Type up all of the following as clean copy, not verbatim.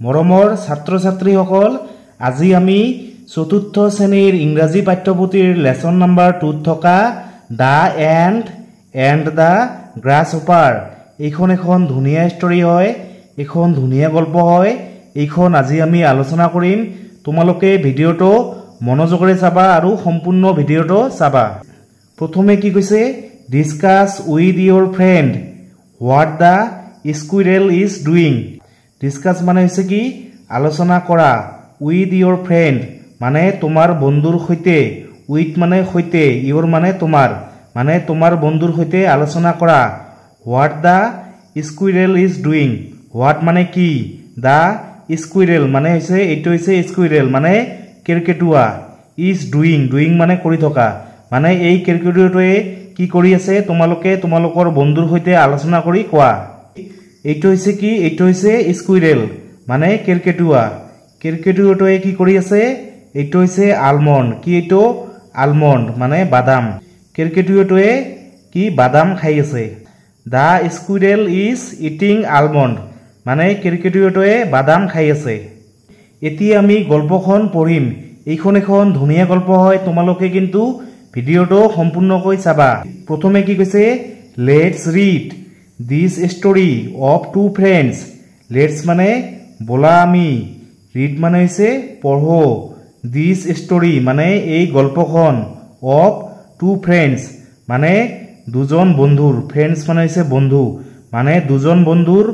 মৰমৰ ছাত্ৰ ছাত্ৰীসকল আজি আমি চতুৰ্থ শ্ৰেণীৰ ইংৰাজী পাঠ্যপুথিৰ লেসন নাম্বাৰ 2 থকা দা এণ্ড দা গ্ৰাছহপাৰ এইখন এখন ধুনীয়া ষ্টৰী হয়, এখন ধুনীয়া গল্প হয়। এইখন আজি আমি আলোচনা কৰিম। তোমালোকে ভিডিঅটো মনোযোগেৰে চাবা আৰু সম্পূৰ্ণ ভিডিঅটো চাবা। প্ৰথমে কি কৈছে, discuss with your friend what the squirrel is doing. Discuss মানে হৈছে কি, আলোচনা কৰা। উইথ ইয়োৰ ফ্ৰেণ্ড মানে তোমাৰ বন্ধুৰ সৈতে। উইথ মানে সৈতে, ইয়োৰ মানে তোমাৰ বন্ধুৰ সৈতে আলোচনা কৰা। What the squirrel is doing, what মানে কি, দা স্কুইৰেল মানে হৈছে এইটো হৈছে স্কুইৰেল মানে কেৰকেটুৱা। ইজ ডুইং মানে কৰি থকা, মানে এই কেৰকেটুৱাটোৱে কি কৰি আছে তোমালোকে তোমালোকৰ বন্ধুৰ সৈতে আলোচনা কৰি কোৱা। এইটো হৈছে কি, এইটো হৈছে স্কুইৰেল মানে কেৰকেটুৱা। কেৰকেটুৱাটোৱে কি কৰি আছে, এইটো হৈছে আলমণ্ড। কি এইটো আলমণ্ড মানে বাদাম। কেৰকেটুৱাটোৱে কি বাদাম খাই আছে। দা স্কুইৰেল ইজ ইটিং আলমণ্ড মানে কেৰকেটুৱাটোৱে বাদাম খাই আছে। এতিয়া আমি গল্পখন পঢ়িম। এইখন এখন ধুনীয়া গল্প হয়, তোমালোকে কিন্তু ভিডিঅটো সম্পূৰ্ণকৈ চাবা। প্ৰথমে কি কৈছে, let's read this story of two friends. Let's মানে বলা আমি, ৰিড মানে হৈছে পঢ়ো, দিছ ষ্টৰী মানে এই গল্পখন, অফ টু ফ্ৰেণ্ডছ মানে দুজন বন্ধুৰ, ফ্ৰেণ্ডছ মানে হৈছে বন্ধু, মানে দুজন বন্ধুৰ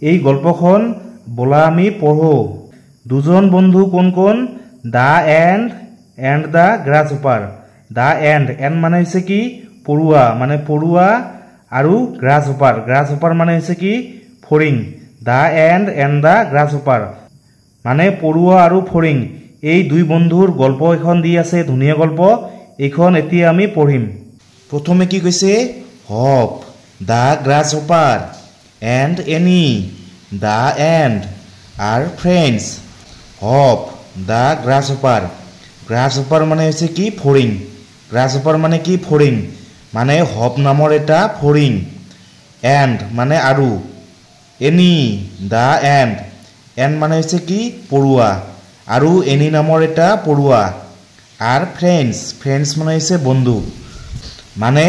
এই গল্পখন বলা আমি পঢ়ো। দুজন বন্ধু কোন কোন, দা এণ্ড দা গ্ৰাছহপাৰ। দা এণ্ড মানে হৈছে কি পৰুৱা, মানে পৰুৱা আৰু গ্ৰাছহপাৰ মানে হৈছে কি ফৰিং। দা এণ্ড দা গ্ৰাছহপাৰ মানে পৰুৱা আৰু ফৰিং। এই দুই বন্ধুৰ গল্প এখন দি আছে, ধুনীয়া গল্প। এইখন এতিয়া আমি পঢ়িম। প্ৰথমে কি কৈছে, hop the grasshopper and Annie the ant are friends. Hop the grasshopper, grasshopper মানে হৈছে কি ফৰিং। গ্ৰাছহপাৰ মানে কি ফৰিং, মানে হপ নামৰ এটা ফৰিং। এণ্ড মানে আৰু, এনি দা এণ্ড মানে হৈছে কি পৰুৱা, আৰু এনি নামৰ এটা পৰুৱা। আৰ ফ্ৰেণ্ডছ মানে হৈছে বন্ধু, মানে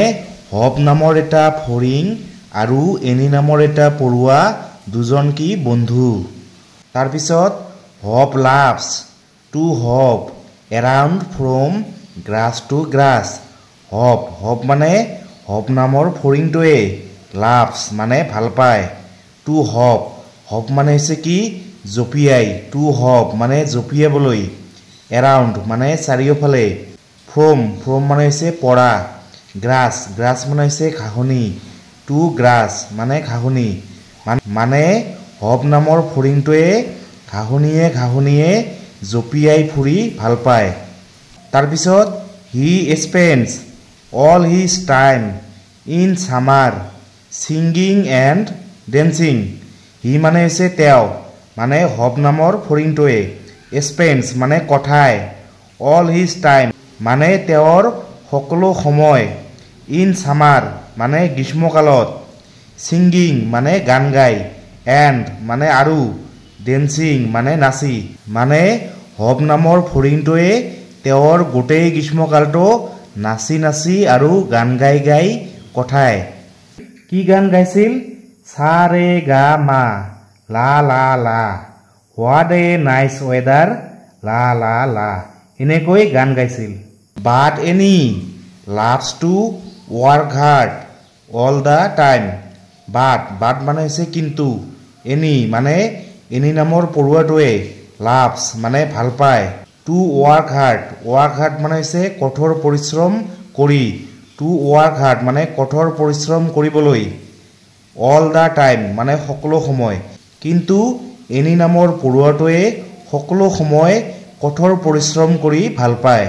হপ নামৰ এটা ফৰিং আৰু এনি নামৰ এটা পৰুৱা, দুজন কি বন্ধু। তাৰপিছত Hop loves to hop around from grass to grass. Hop মানে হপ নামৰ ফৰিংটোৱে, লাভছ মানে ভাল পায়, টু হপ মানে হৈছে কি জঁপিয়াই, টু হপ মানে জঁপিয়াবলৈ, এৰাউণ্ড মানে চাৰিওফালে, ফ্ৰম মানে হৈছে পৰা, গ্ৰাছ মানে হৈছে ঘাঁহনি, টু গ্ৰাছ মানে ঘাঁহনি, মানে হপ নামৰ ফৰিংটোৱে ঘাঁহনিয়ে জঁপিয়াই ফুৰি ভাল পায়। তাৰপিছত he spends all his time in summer singing and dancing. He মানে হৈছে তেওঁ, মানে হপ নামৰ ফৰিংটোৱে, স্পেণ্ডছ মানে কটায়, অল হিজ টাইম মানে তেওঁৰ সকলো সময়, ইন ছামাৰ মানে গ্ৰীষ্মকালত, ছিংগিং মানে গান গাই, এণ্ড মানে আৰু, ডেন্সিং মানে নাচি, মানে হপ নামৰ ফৰিংটোৱে তেওঁৰ গোটেই গ্ৰীষ্মকালটো নাচি আৰু গান গাই কটায়। কি গান গাইছিল, সা ৰে গা মা লা লা লা, হোৱাট এ নাইচ ৱেডাৰ লা লা লা, এনেকৈ গান গাইছিল। But Annie loves to work hard all the time. But মানে হৈছে কিন্তু, এনি মানে এনি নামৰ পৰুৱাটোৱে, লাভছ মানে ভাল পায়, টু ৱৰ্ক হাৰ্ড মানে হৈছে কঠোৰ পৰিশ্ৰম কৰি, টু ৱৰ্ক হাৰ্ড মানে কঠোৰ পৰিশ্ৰম কৰিবলৈ, অল দা টাইম মানে সকলো সময়, কিন্তু এনি নামৰ পৰুৱাটোৱে সকলো সময় কঠোৰ পৰিশ্ৰম কৰি ভাল পায়।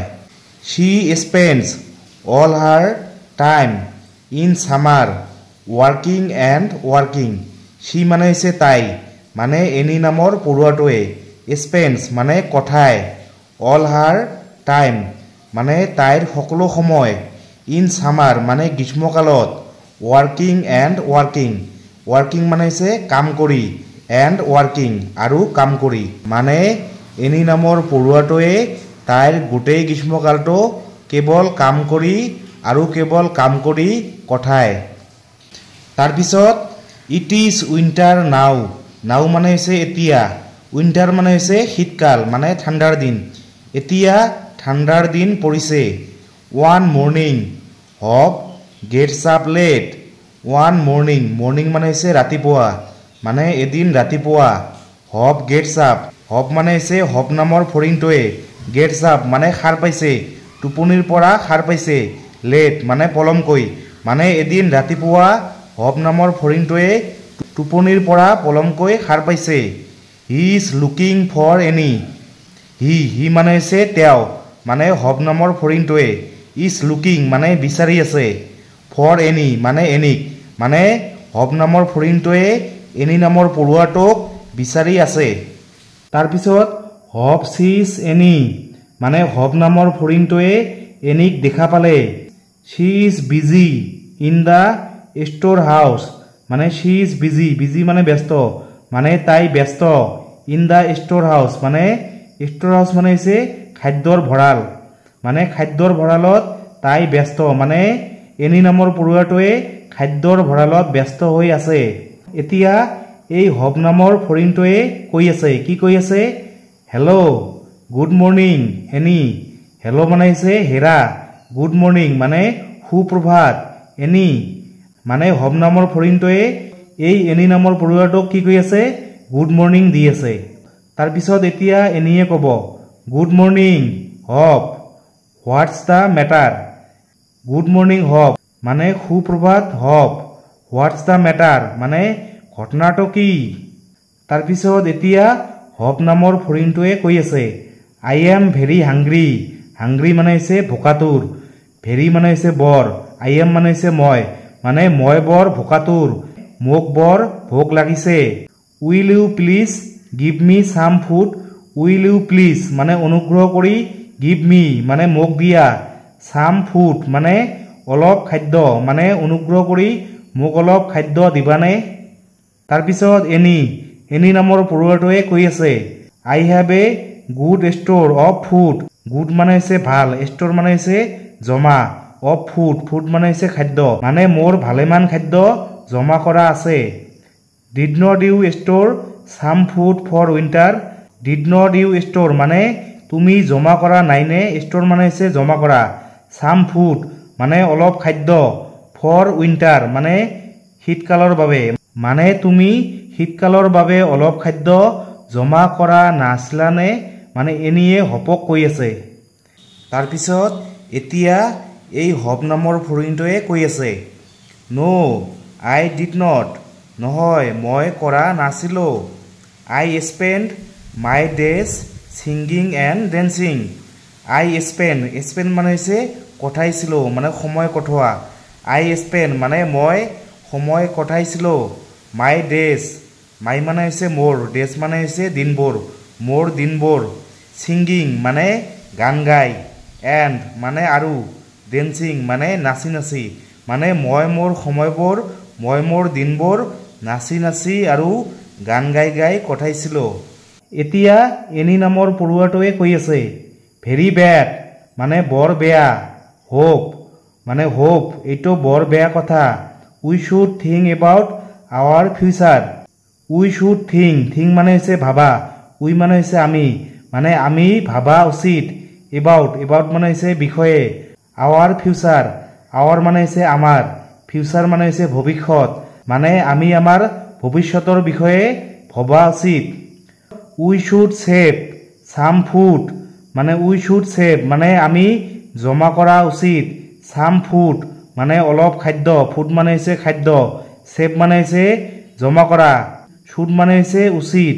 She spends all her time in summer working. She মানে হৈছে তাই, মানে এনি নামৰ পৰুৱাটোৱে, স্পেণ্ডছ মানে কটায়, অল হাৰ টাইম মানে তাইৰ সকলো সময়, ইন ছামাৰ মানে গ্ৰীষ্মকালত, ৱৰ্কিং মানে হৈছে কাম কৰি, এণ্ড ৱাৰ্কিং আৰু কাম কৰি মানে এনি নামৰ পঢ়ুৱাটোৱে তাইৰ গোটেই গ্ৰীষ্মকালটো কেৱল কাম কৰি আৰু কেৱল কাম কৰি কটায় তাৰপিছত ইট ইজ উইণ্টাৰ নাও নাও মানে হৈছে এতিয়া উইণ্টাৰ মানে হৈছে শীতকাল মানে ঠাণ্ডাৰ দিন এতিয়া ঠাণ্ডাৰ দিন পৰিছে one morning Hop gets up late one morning morning মানে হৈছে ৰাতিপুৱা মানে এদিন ৰাতিপুৱা হপ গেটছ আপ হপ মানে হৈছে হপ নামৰ ফৰিংটোৱে গেটছ আপ মানে সাৰ পাইছে টোপনিৰ পৰা সাৰ পাইছে লেট মানে পলমকৈ মানে এদিন ৰাতিপুৱা হপ নামৰ ফৰিংটোৱে টোপনিৰ পৰা পলমকৈ সাৰ পাইছে he is looking for Annie he মানে হৈছে তেওঁ মানে হপ নামৰ ফৰিংটোৱে ইজ লুকিং মানে বিচাৰি আছে ফৰ এনি মানে এনিক মানে হপ নামৰ ফৰিংটোৱে এনি নামৰ পঢ়ুৱাটোক বিচাৰি আছে তাৰপিছত হপ চিজ এনি মানে হপ নামৰ ফৰিংটোৱে এনিক দেখা পালে she is busy in the store house माने शी इज बिजी बिजी माने व्यस्त माने ताई व्यस्त इन द स्टोर हाउस माने से खाद्यर भराल माने खाद्यर भरालत ताई व्यस्त माने एनी नाমৰ পঢ়ুৱাটোৱে খাদ্যৰ ভঁৰালত ব্যস্ত হৈ আছে এতিয়া এই হপ নামৰ ফৰিংটোৱে কৈ আছে কি কৈ আছে hello' good morning any hello' মানে হৈছে হেৰা গুড মৰ্নিং মানে সুপ্ৰভাত এনি মানে হপ নামৰ ফৰিংটোৱে এই এনি নামৰ পঢ়ুৱাটোক কি কৈ আছে গুড মৰ্নিং দি আছে তাৰপিছত এতিয়া এনিয়ে ক'ব good morning hop Whats the matter good morning hop মানে সুপ্ৰভাত হপ হোৱাটছ দ্য মেটাৰ মানে ঘটনাটো কি তাৰপিছত এতিয়া হপ নামৰ ফৰিংটোৱে কৈ আছে আই এম ভেৰি হাংগ্ৰি হাংগ্ৰি মানে হৈছে ভোকাতুৰ ভেৰি মানে হৈছে বৰ আই এম মানে হৈছে মই বৰ ভোকাতুৰ মোক বৰ ভোক লাগিছে will you please give me some food will you please মানে অনুগ্ৰহ কৰি গিভ মি মানে মোক দিয়া সাম ফুড মানে অলপ খাদ্য মানে অনুগ্ৰহ কৰি মোক অলপ খাদ্য দিবানে তাৰপিছত এনি নামৰ পঢ়ুৱাটোৱে কৈ আছে I have a good store of food good মানে হৈছে ভাল ষ্ট'ৰ মানে হৈছে জমা অফ ফুড মানে হৈছে খাদ্য মানে মোৰ ভালেমান খাদ্য জমা কৰা আছে did not you store some food for winter did not you store মানে তুমি জমা কৰা নাইনে ষ্ট'ৰ মানে হৈছে জমা কৰা সাম ফুড মানে অলপ খাদ্য ফৰ উইণ্টাৰ মানে শীতকালৰ বাবে মানে তুমি শীতকালৰ বাবে অলপ খাদ্য জমা কৰা নাছিলানে মানে এনিয়ে হপক কৈ আছে তাৰপিছত এতিয়া এই হপ নামৰ ফৰিংটোৱে কৈ আছে ন' আই ডিড নট নহয় মই কৰা নাছিলোঁ I spend my days singing and dancing I spend মানে হৈছে কটাইছিলোঁ মানে সময় কটোৱা আই স্পেণ্ড মানে মই সময় কটাইছিলোঁ মাই ডেজ মাই মানে হৈছে মোৰ ডেজ মানে হৈছে দিনবোৰ মোৰ দিনবোৰ ছিংগিং মানে গান গাই এণ্ড মানে আৰু ডেন্সিং মানে নাচি মানে মই মোৰ সময়বোৰ মই মোৰ দিনবোৰ নাচি আৰু গান গাই কটাইছিলোঁ এতিয়া এনি নামৰ পঢ়ুৱাটোৱে কৈ আছে ভেৰি বেড মানে বৰ বেয়া হোপ মানে হোপ এইটো বৰ বেয়া কথা we should think about our future we should think মানে হৈছে ভাবা উই মানে হৈছে আমি ভাবা উচিত এবাউট মানে হৈছে বিষয়ে আৱাৰ ফিউচাৰ আৱাৰ মানে হৈছে আমাৰ ফিউচাৰ মানে হৈছে ভৱিষ্যত মানে আমি আমাৰ ভৱিষ্যতৰ বিষয়ে ভবা উচিত উই শুড সেভ সাম ফুড মানে উই শুড সেভ মানে আমি জমা কৰা উচিত সাম ফুড মানে অলপ খাদ্য ফুড মানে হৈছে খাদ্য সেভ মানে হৈছে জমা কৰা শুড মানে হৈছে উচিত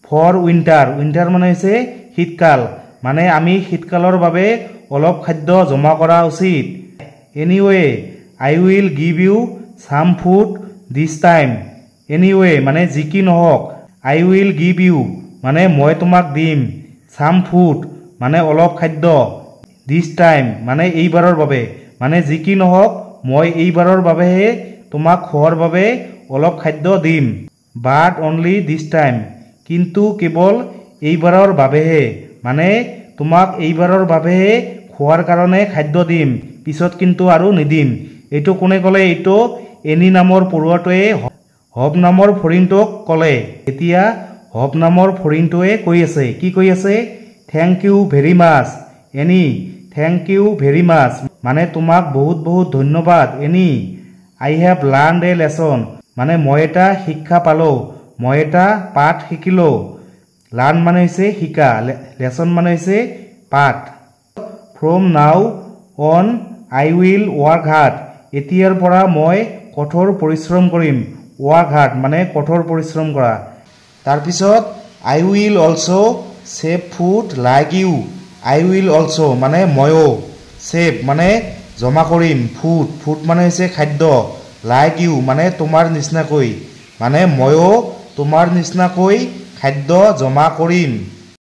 ফৰ উইণ্টাৰ মানে হৈছে শীতকাল মানে আমি শীতকালৰ বাবে অলপ খাদ্য জমা কৰা উচিত anyway I will give you some food this time anyway মানে যি কি নহওক আই উইল গিভ ইউ মানে মই তোমাক দিম সাম ফুড মানে অলপ খাদ্য দিছ টাইম মানে এইবাৰৰ বাবে মানে যি কি নহওক মই এইবাৰৰ বাবেহে তোমাক খোৱাৰ বাবে অলপ খাদ্য দিম বাট অনলি দিছ টাইম কিন্তু কেৱল এইবাৰৰ বাবেহে মানে তোমাক এইবাৰৰ বাবেহে খোৱাৰ কাৰণে খাদ্য দিম পিছত কিন্তু আৰু নিদিম এইটো কোনে ক'লে এইটো এনি নামৰ পঢ়ুৱাটোৱে হব নামৰ ফৰিংটোক ক'লে এতিয়া হব নামৰ ফৰিংটোৱে কৈ আছে কি কৈ আছে thank you very much Annie thank you very much মানে তোমাক বহুত বহুত ধন্যবাদ Annie I have learned a lesson মানে মই এটা শিক্ষা পালোঁ মই এটা পাঠ শিকিলোঁ লাৰ্ণ মানে হৈছে শিকা লেছন মানে হৈছে পাঠ ফ্ৰম নাও on I will work hard এতিয়াৰ পৰা মই কঠোৰ পৰিশ্ৰম কৰিম ৱৰ্ক হাৰ্ড মানে কঠোৰ পৰিশ্ৰম কৰা তাৰপিছত I will also' save food like you I will also' মানে ময়ো ছেভ মানে জমা কৰিম ফুড মানে হৈছে খাদ্য লাইক ইউ মানে তোমাৰ নিচিনাকৈ মানে ময়ো তোমাৰ নিচিনাকৈ খাদ্য জমা কৰিম